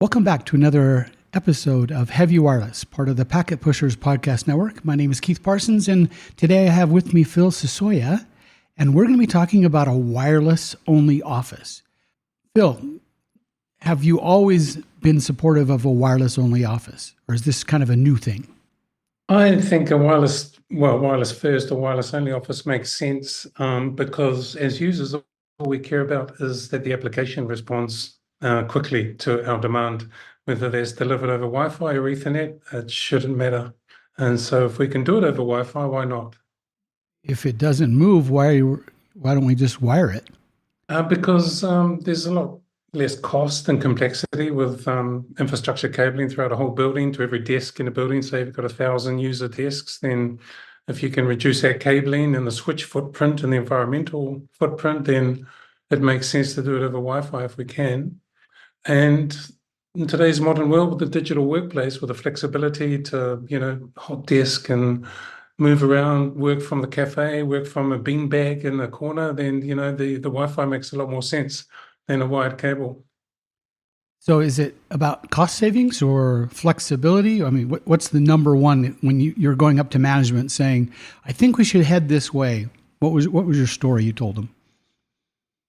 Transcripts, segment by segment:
Welcome back to another episode of Heavy Wireless, part of the Packet Pushers Podcast Network. My name is Keith Parsons, and today I have with me Phil Sosaya, and we're going to be talking about a wireless-only office. Phil, have you always been supportive of a wireless-only office, or is this kind of a new thing? I think wireless first or wireless only office makes sense because as users, all we care about is that the application responds quickly to our demand. Whether that's delivered over Wi-Fi or Ethernet, it shouldn't matter. And so if we can do it over Wi-Fi, why not? If it doesn't move, why don't we just wire it? Because there's a lot less cost and complexity with infrastructure cabling throughout a whole building to every desk in a building. So if you've got 1,000 user desks, then if you can reduce that cabling and the switch footprint and the environmental footprint, then it makes sense to do it over Wi-Fi if we can. And in today's modern world with the digital workplace, with the flexibility to, hot desk and move around, work from the cafe, work from a beanbag in the corner, then, the Wi-Fi makes a lot more sense than a wired cable. So is it about cost savings or flexibility? I mean, what's the number one when you're going up to management saying, I think we should head this way? What was your story you told them?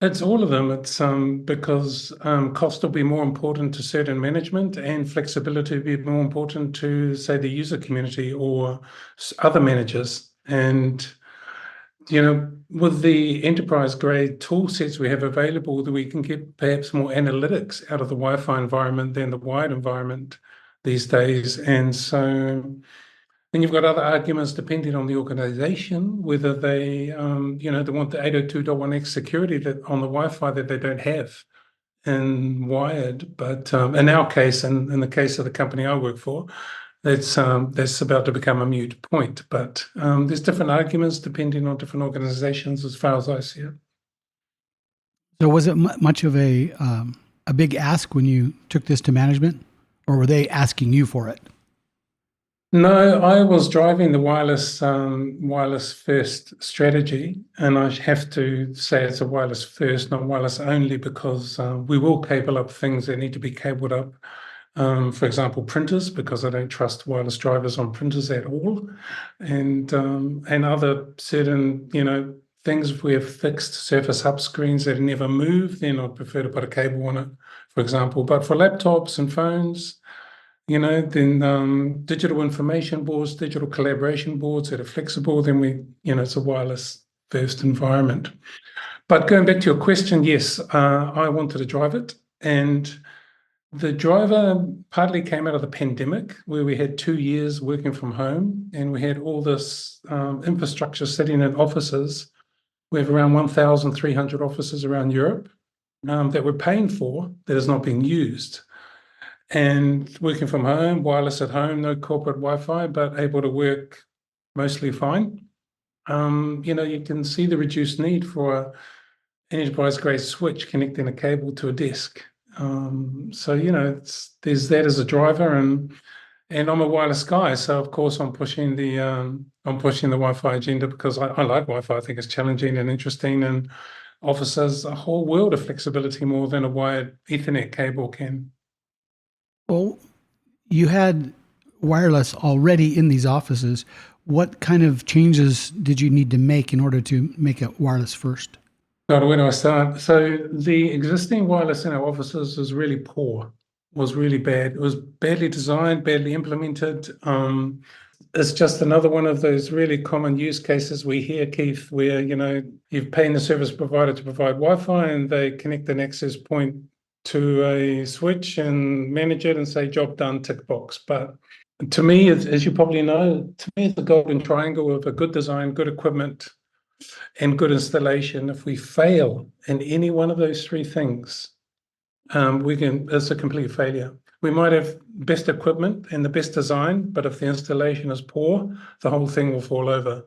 It's all of them. It's because cost will be more important to certain management and flexibility will be more important to, say, the user community or other managers. And with the enterprise grade tool sets we have available, that we can get perhaps more analytics out of the Wi-Fi environment than the wired environment these days. And so then you've got other arguments depending on the organization, whether they want the 802.1x security that on the Wi-Fi that they don't have in wired. But in our case, and in the case of the company I work for, that's about to become a moot point. But there's different arguments depending on different organizations as far as I see it. So was it much of a big ask when you took this to management, or were they asking you for it? No, I was driving the wireless first strategy, and I have to say it's a wireless first, not wireless only, because we will cable up things that need to be cabled up. For example, printers, because I don't trust wireless drivers on printers at all, and other certain things. If we have fixed surface hub screens that never move, then I'd prefer to put a cable on it, for example. But for laptops and phones, then digital information boards, digital collaboration boards that are flexible, then it's a wireless first environment. But going back to your question, yes, I wanted to drive it. And the driver partly came out of the pandemic, where we had 2 years working from home and we had all this infrastructure sitting in offices. We have around 1,300 offices around Europe that we're paying for that is not being used. And working from home, wireless at home, no corporate Wi-Fi, but able to work mostly fine. You can see the reduced need for an enterprise-grade switch connecting a cable to a desk. There's that as a driver, and I'm a wireless guy, so of course I'm pushing the Wi-Fi agenda because I like Wi-Fi. I think it's challenging and interesting, and offers a whole world of flexibility more than a wired Ethernet cable can. Well, you had wireless already in these offices. What kind of changes did you need to make in order to make it wireless first? God, where do I start? So the existing wireless in our offices was really poor, was really bad. It was badly designed, badly implemented. It's just another one of those really common use cases we hear, Keith, where, you're paying the service provider to provide Wi-Fi and they connect an access point to a switch and manage it and say, job done, tick box. But to me, as you probably know, to me, it's the golden triangle of a good design, good equipment, and good installation. If we fail in any one of those three things, it's a complete failure. We might have best equipment and the best design, but if the installation is poor, the whole thing will fall over.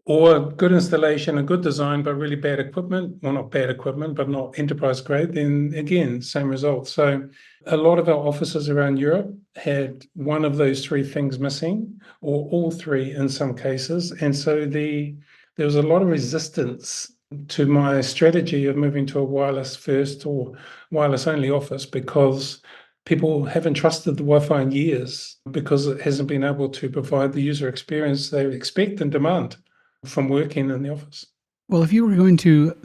Or good installation and good design, but really bad equipment, well, not bad equipment, but not enterprise grade, then again, same result. So a lot of our offices around Europe had one of those three things missing, or all three in some cases. And so there was a lot of resistance to my strategy of moving to a wireless first or wireless only office because people haven't trusted the Wi-Fi in years because it hasn't been able to provide the user experience they expect and demand from working in the office. Well, if you were going to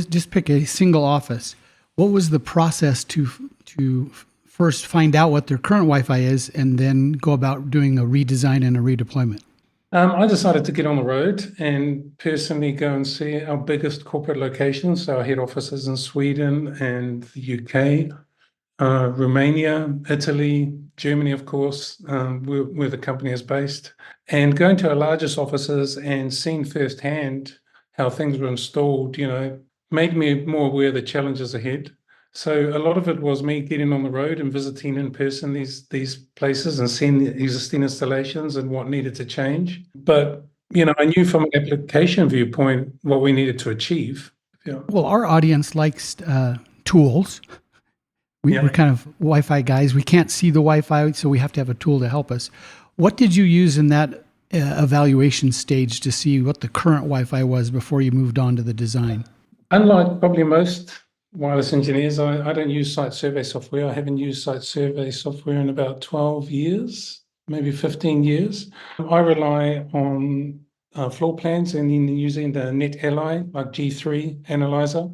just pick a single office, what was the process to first find out what their current Wi-Fi is and then go about doing a redesign and a redeployment? I decided to get on the road and personally go and see our biggest corporate locations, our head offices in Sweden and the UK, Romania, Italy, Germany, of course, where the company is based, and going to our largest offices and seeing firsthand how things were installed, made me more aware of the challenges ahead. So a lot of it was me getting on the road and visiting in person these places and seeing the existing installations and what needed to change. But I knew from an application viewpoint what we needed to achieve. Yeah. Well, our audience likes tools. We're kind of Wi-Fi guys. We can't see the Wi-Fi, so we have to have a tool to help us. What did you use in that evaluation stage to see what the current Wi-Fi was before you moved on to the design? Unlike probably most wireless engineers, I don't use site survey software. I haven't used site survey software in about 12 years, maybe 15 years. I rely on floor plans and in using the Net Ally, like G3 analyzer,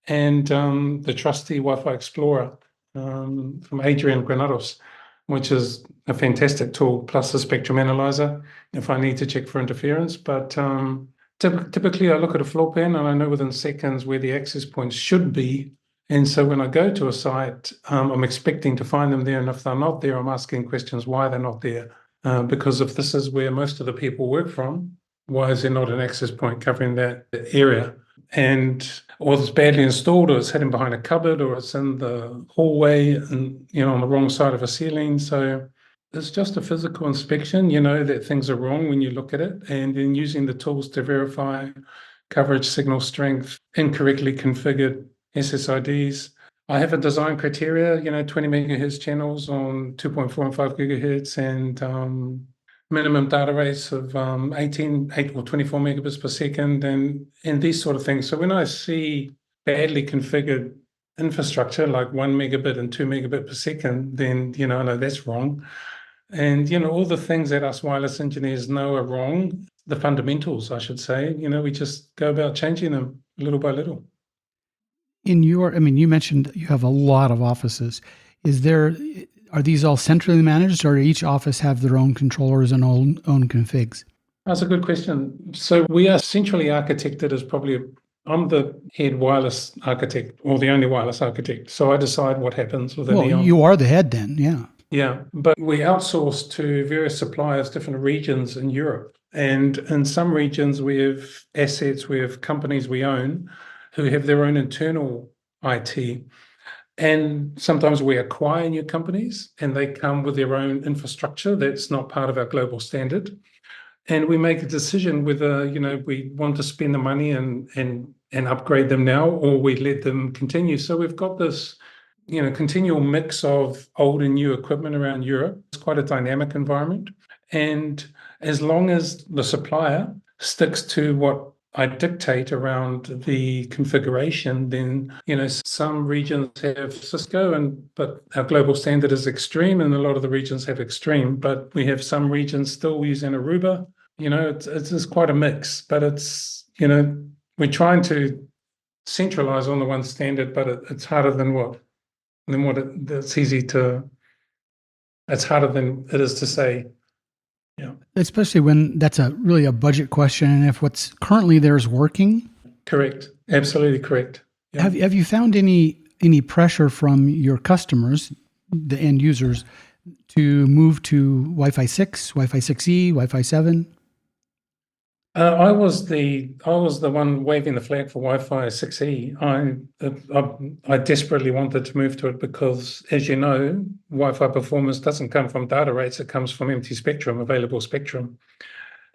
and the trusty Wi-Fi Explorer from Adrian Granados, which is a fantastic tool, plus the spectrum analyzer if I need to check for interference. But typically, I look at a floor plan and I know within seconds where the access points should be. And so when I go to a site, I'm expecting to find them there. And if they're not there, I'm asking questions why they're not there. Because if this is where most of the people work from, why is there not an access point covering that area? And or it's badly installed, or it's hidden behind a cupboard, or it's in the hallway and on the wrong side of a ceiling. So it's just a physical inspection, that things are wrong when you look at it, and then using the tools to verify coverage, signal strength, incorrectly configured SSIDs. I have a design criteria, 20 megahertz channels on 2.4 and 5 gigahertz, and minimum data rates of 8 or 24 megabits per second, and these sort of things. So when I see badly configured infrastructure like 1 megabit and 2 megabit per second, then I know that's wrong. And all the things that us wireless engineers know are wrong, the fundamentals, I should say, we just go about changing them little by little. You mentioned you have a lot of offices. Are these all centrally managed, or each office have their own controllers and own configs? That's a good question. So we are centrally architected as I'm the head wireless architect or the only wireless architect. So I decide what happens with the Well, neon. you are the head then, yeah. Yeah, but we outsource to various suppliers, different regions in Europe. And in some regions, we have assets, we have companies we own who have their own internal IT. And sometimes we acquire new companies and they come with their own infrastructure that's not part of our global standard. And we make a decision whether, we want to spend the money and upgrade them now, or we let them continue. So we've got this continual mix of old and new equipment around Europe. It's quite a dynamic environment. And as long as the supplier sticks to what I dictate around the configuration, then, some regions have Cisco, but our global standard is Extreme, and a lot of the regions have Extreme, but we have some regions still using Aruba. It's quite a mix, but we're trying to centralize on the one standard, but it's harder than it's harder than it is to say. Yeah. Especially when that's really a budget question, and if what's currently there is working. Correct. Absolutely correct. Yeah. Have you found any pressure from your customers, the end users, to move to Wi-Fi 6, Wi-Fi 6E, Wi-Fi 7? I was the one waving the flag for Wi-Fi 6E. I desperately wanted to move to it because, as you know, Wi-Fi performance doesn't come from data rates; it comes from empty spectrum, available spectrum.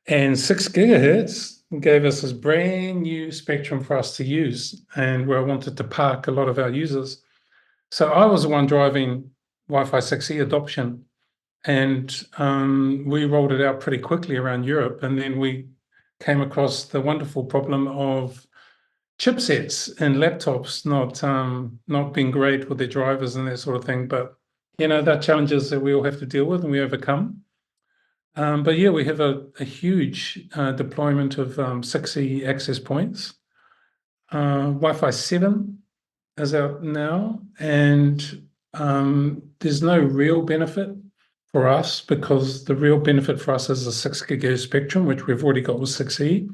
And 6 gigahertz gave us this brand new spectrum for us to use, and where I wanted to park a lot of our users. So I was the one driving Wi-Fi 6E adoption, and we rolled it out pretty quickly around Europe, and then we came across the wonderful problem of chipsets and laptops not being great with their drivers and that sort of thing. But They're challenges that we all have to deal with and we overcome. But yeah, we have a huge deployment of 6E access points. Wi-Fi 7 is out now, and there's no real benefit for us because the real benefit for us is the 6 gigahertz spectrum, which we've already got with 6E.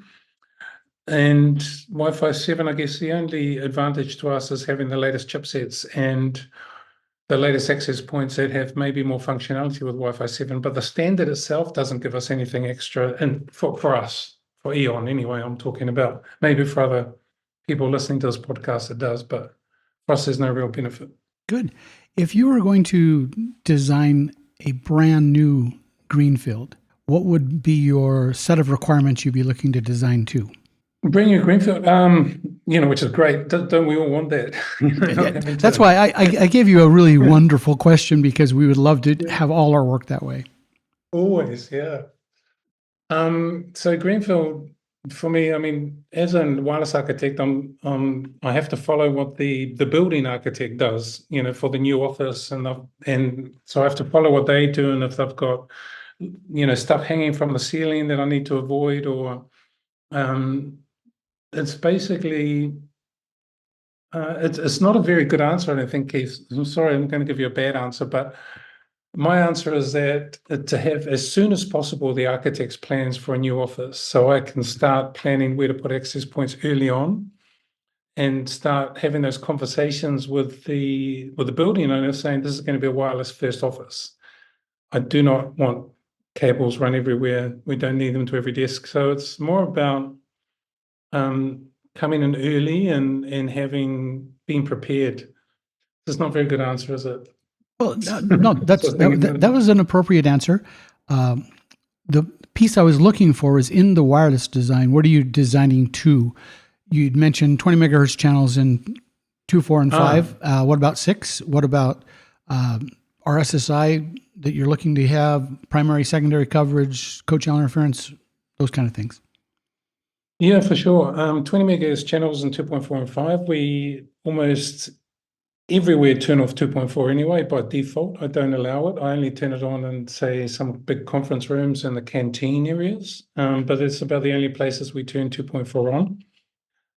And Wi-Fi 7, I guess the only advantage to us is having the latest chipsets and the latest access points that have maybe more functionality with Wi-Fi 7, but the standard itself doesn't give us anything extra. And for us, for Eon anyway, I'm talking about. Maybe for other people listening to this podcast, it does, but for us, there's no real benefit. Good. If you were going to design a brand new greenfield, what would be your set of requirements you'd be looking to design to? Bring your greenfield, which is great. Don't we all want that? That's why I gave you a really wonderful question, because we would love to have all our work that way. Always, yeah. So greenfield for me, I mean, as a wireless architect, I have to follow what the building architect does, for the new office, and so I have to follow what they do, and if they've got, stuff hanging from the ceiling that I need to avoid, or it's basically it's not a very good answer, I don't think, Keith. I'm sorry, I'm going to give you a bad answer, but my answer is that to have as soon as possible the architect's plans for a new office, so I can start planning where to put access points early on, and start having those conversations with the building owner, saying this is going to be a wireless first office. I do not want cables run everywhere. We don't need them to every desk. So it's more about coming in early and being prepared. It's not a very good answer, is it? Well, no, that was an appropriate answer. The piece I was looking for is in the wireless design. What are you designing to? You'd mentioned 20 megahertz channels in 2, 4, and 5. What about 6? What about RSSI that you're looking to have? Primary, secondary coverage, co-channel interference, those kind of things. Yeah, for sure. 20 megahertz channels in 2.4 and 5. We almost everywhere turn off 2.4 anyway by default. I don't allow it. I only turn it on in, say, some big conference rooms and the canteen areas. But it's about the only places we turn 2.4 on.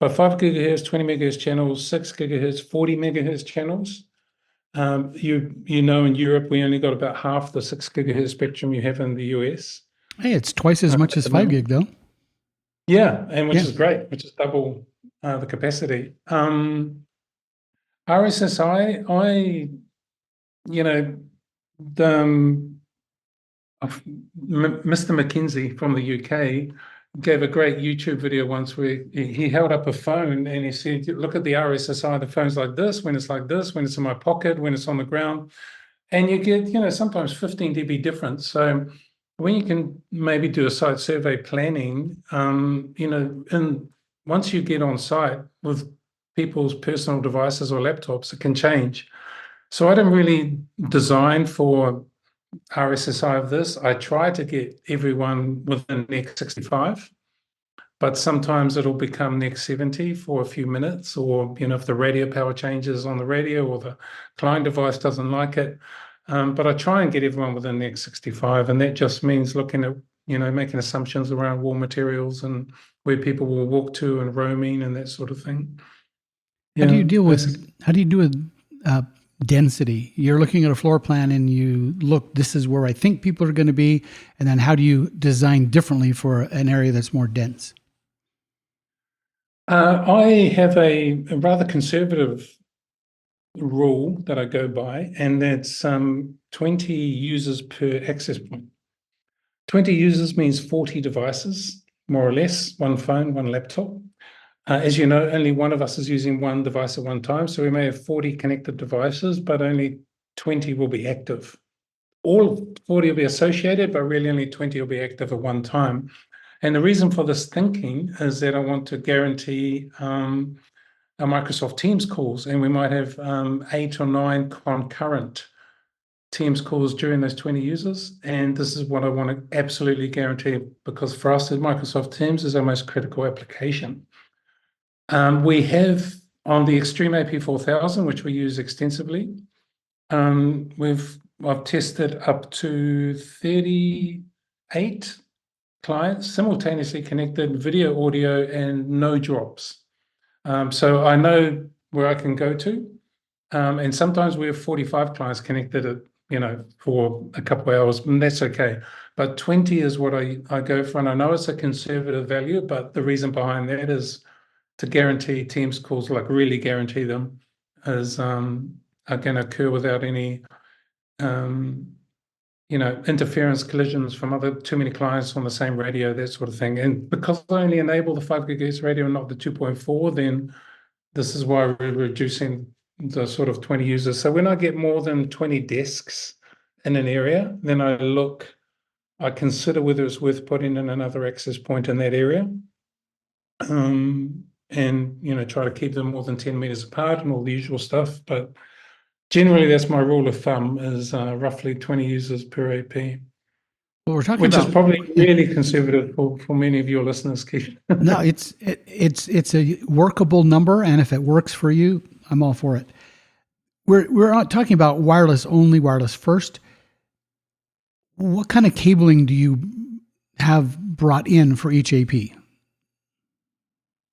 But 5 gigahertz, 20 megahertz channels, 6 gigahertz, 40 megahertz channels. In Europe, we only got about half the 6 gigahertz spectrum you have in the US. Hey, it's twice as much as 5 gig, though. Yeah, and which is great, which is double the capacity. RSSI, Mr. McKinsey from the UK gave a great YouTube video once where he held up a phone and he said, look at the RSSI, the phone's like this, when it's like this, when it's in my pocket, when it's on the ground. And you get, sometimes 15 dB difference. So when you can maybe do a site survey planning, and once you get on site with people's personal devices or laptops, it can change. So I didn't really design for RSSI of this. I try to get everyone within NEC 65, but sometimes it'll become NEC 70 for a few minutes, or if the radio power changes on the radio or the client device doesn't like it. But I try and get everyone within NEC 65, and that just means looking at making assumptions around wall materials and where people will walk to and roaming and that sort of thing. How do you do with density? You're looking at a floor plan and you look, this is where I think people are going to be. And then how do you design differently for an area that's more dense? I have a rather conservative rule that I go by, and that's 20 users per access point. 20 users means 40 devices, more or less, one phone, one laptop. As you know, only one of us is using one device at one time, so we may have 40 connected devices, but only 20 will be active. All 40 will be associated, but really only 20 will be active at one time. And the reason for this thinking is that I want to guarantee our Microsoft Teams calls, and we might have 8 or 9 concurrent Teams calls during those 20 users. And this is what I want to absolutely guarantee, because for us, Microsoft Teams is our most critical application. We have on the Extreme AP4000, which we use extensively, I've tested up to 38 clients simultaneously connected, video, audio, and no drops. So I know where I can go to. And sometimes we have 45 clients connected for a couple of hours, and that's okay. But 20 is what I go for. And I know it's a conservative value, but the reason behind that is to guarantee Teams calls, like really guarantee them, are going to occur without any interference, collisions from too many clients on the same radio, that sort of thing. And because I only enable the 5 gigahertz radio and not the 2.4, then this is why we're reducing the sort of 20 users. So when I get more than 20 desks in an area, then I consider whether it's worth putting in another access point in that area. And try to keep them more than 10 meters apart and all the usual stuff. But generally, that's my rule of thumb, is roughly 20 users per AP. Well, we're talking Which is about probably really conservative for many of your listeners, Keith. no, it's a workable number, and if it works for you, I'm all for it. We're not talking about wireless only, wireless first. What kind of cabling do you have brought in for each AP?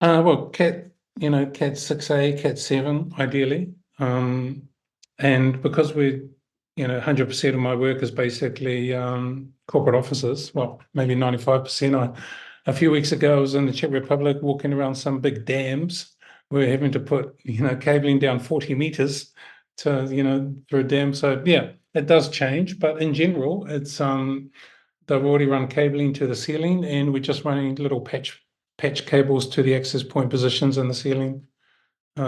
Well, Cat 6A, Cat 7, ideally. And because 100% of my work is basically corporate offices, well, maybe 95%. A few weeks ago, I was in the Czech Republic walking around some big dams. We're having to put, cabling down 40 meters through a dam. So yeah, it does change, but in general, they've already run cabling to the ceiling, and we're just running little patch cables to the access point positions in the ceiling.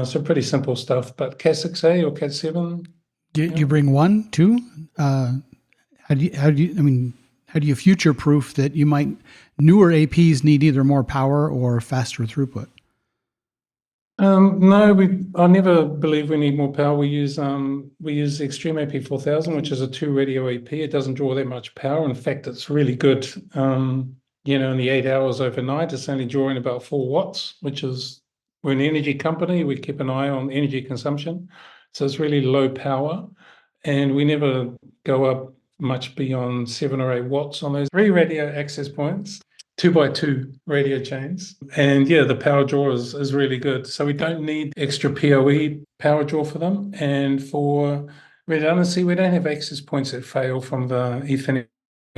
So pretty simple stuff. But Cat 6A or Cat 7. Do you bring one, two? How do you future proof that newer APs need either more power or faster throughput? No, I never believe we need more power. We use the Extreme AP 4000, which is a 2 radio AP. It doesn't draw that much power. In fact, it's really good. In the 8 hours overnight, it's only drawing about 4 watts, we're an energy company. We keep an eye on energy consumption. So it's really low power. And we never go up much beyond 7 or 8 watts on those 3 radio access points. 2x2 radio chains. And yeah, the power draw is really good. So we don't need extra PoE power draw for them. And for redundancy, we don't have access points that fail from the Ethernet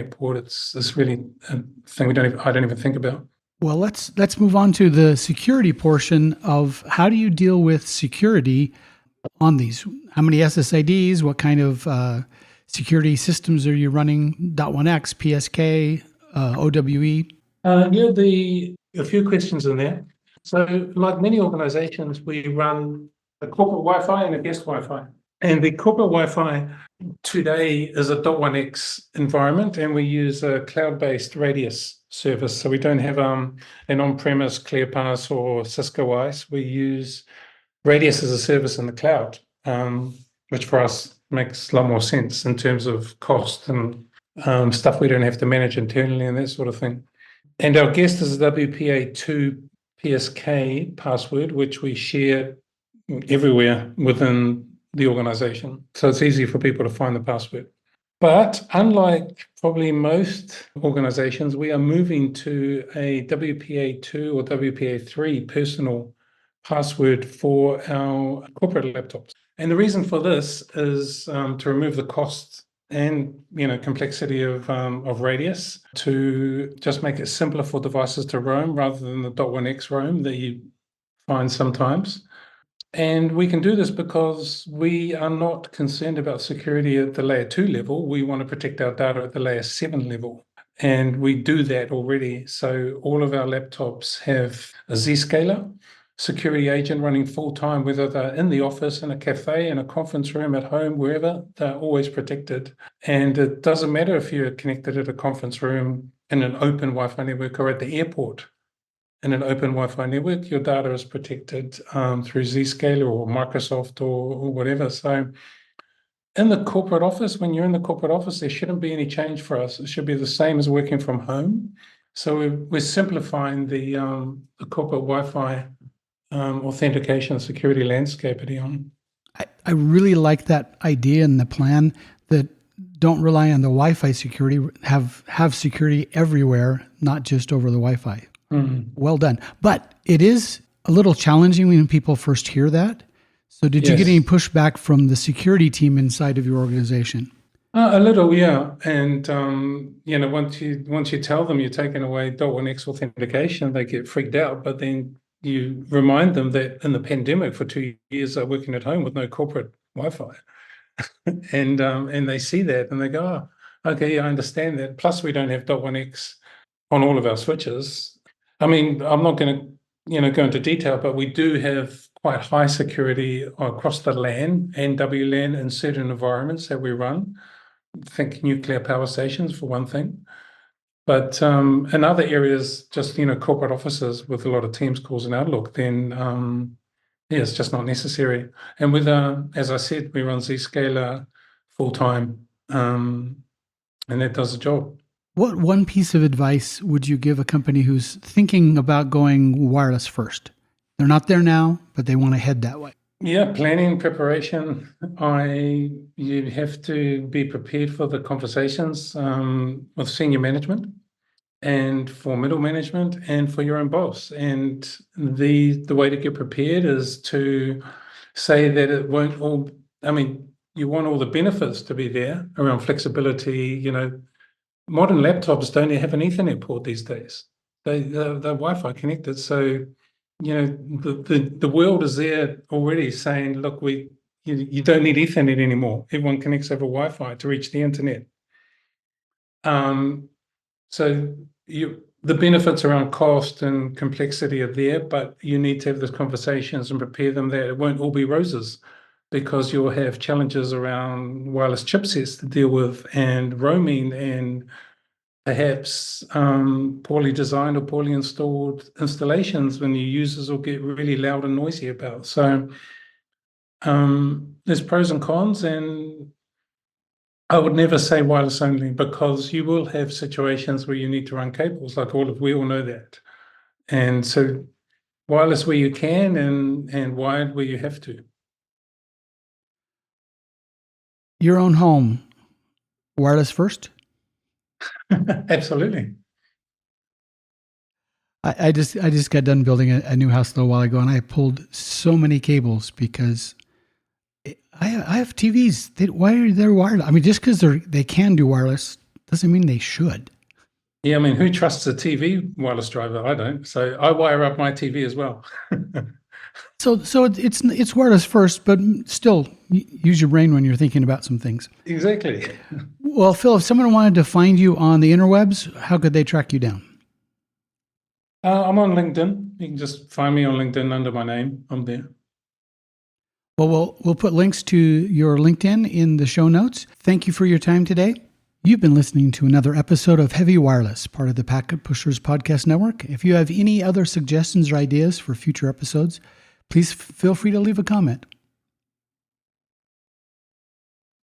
port. It's really a thing I don't even think about. Well, let's move on to the security portion of how do you deal with security on these? How many SSIDs? What kind of security systems are you running? .1x, PSK, OWE? A few questions in there. So, like many organizations, we run a corporate Wi-Fi and a guest Wi-Fi. And the corporate Wi-Fi today is a .1x environment, and we use a cloud-based Radius service. So we don't have an on-premise ClearPass or Cisco ICE. We use Radius as a service in the cloud, which for us makes a lot more sense in terms of cost and stuff we don't have to manage internally and that sort of thing. And our guest is a WPA2 PSK password, which we share everywhere within the organization. So it's easy for people to find the password. But unlike probably most organizations, we are moving to a WPA2 or WPA3 personal password for our corporate laptops. And the reason for this is to remove the costs and complexity of Radius, to just make it simpler for devices to roam rather than the .1x roam that you find sometimes. And we can do this because we are not concerned about security at the layer 2 level. We want to protect our data at the layer 7 level. And we do that already. So all of our laptops have a Zscaler security agent running full time, whether they're in the office, in a cafe, in a conference room, at home, wherever, they're always protected. And it doesn't matter if you're connected at a conference room in an open Wi-Fi network or at the airport in an open Wi-Fi network, your data is protected through Zscaler or Microsoft or whatever. So in the corporate office, when you're in the corporate office, there shouldn't be any change for us. It should be the same as working from home. So we're simplifying the corporate Wi-Fi authentication security landscape at Eon. I really like that idea and the plan that don't rely on the Wi-Fi security, have security everywhere, not just over the Wi-Fi. Well done. But it is a little challenging when people first hear that. So did you get any Yes. pushback from the security team inside of your organization? A little, yeah. And once you tell them you're taking away .1x authentication, they get freaked out. But then you remind them that in the pandemic for 2 years they're working at home with no corporate Wi-Fi, and they see that and they go, "Oh, okay, yeah, I understand that." Plus, we don't have .1x on all of our switches. I mean, I'm not going to go into detail, but we do have quite high security across the LAN and WLAN in certain environments that we run. Think nuclear power stations for one thing. But in other areas, just corporate offices with a lot of Teams calls and Outlook, then yeah, it's just not necessary. And with as I said, we run Zscaler full time, and that does the job. What one piece of advice would you give a company who's thinking about going wireless first? They're not there now, but they want to head that way. Yeah, planning, preparation. You have to be prepared for the conversations with senior management and for middle management and for your own boss. And the way to get prepared is to say that it won't all, I mean, you want all the benefits to be there around flexibility. Modern laptops don't have an Ethernet port these days. They're Wi-Fi connected. So, the world is there already saying, look, you don't need Ethernet anymore. Everyone connects over Wi-Fi to reach the internet. So the benefits around cost and complexity are there, but you need to have those conversations and prepare them that it won't all be roses, because you'll have challenges around wireless chipsets to deal with and roaming and perhaps poorly designed or poorly installed installations when your users will get really loud and noisy about. So there's pros and cons, and I would never say wireless only, because you will have situations where you need to run cables, like we all know that. And so wireless where you can and wired where you have to. Your own home, wireless first? Absolutely. I just got done building a new house a little while ago, and I pulled so many cables because I have TVs. Why are they wireless? I mean, just because they can do wireless doesn't mean they should. Yeah, I mean, who trusts a TV wireless driver? I don't. So I wire up my TV as well. So it's wireless first, but still use your brain when you're thinking about some things. Exactly. Well, Phil, if someone wanted to find you on the interwebs, how could they track you down? I'm on LinkedIn. You can just find me on LinkedIn under my name. I'm there. Well, we'll put links to your LinkedIn in the show notes. Thank you for your time today. You've been listening to another episode of Heavy Wireless, part of the Packet Pushers Podcast Network. If you have any other suggestions or ideas for future episodes, please feel free to leave a comment.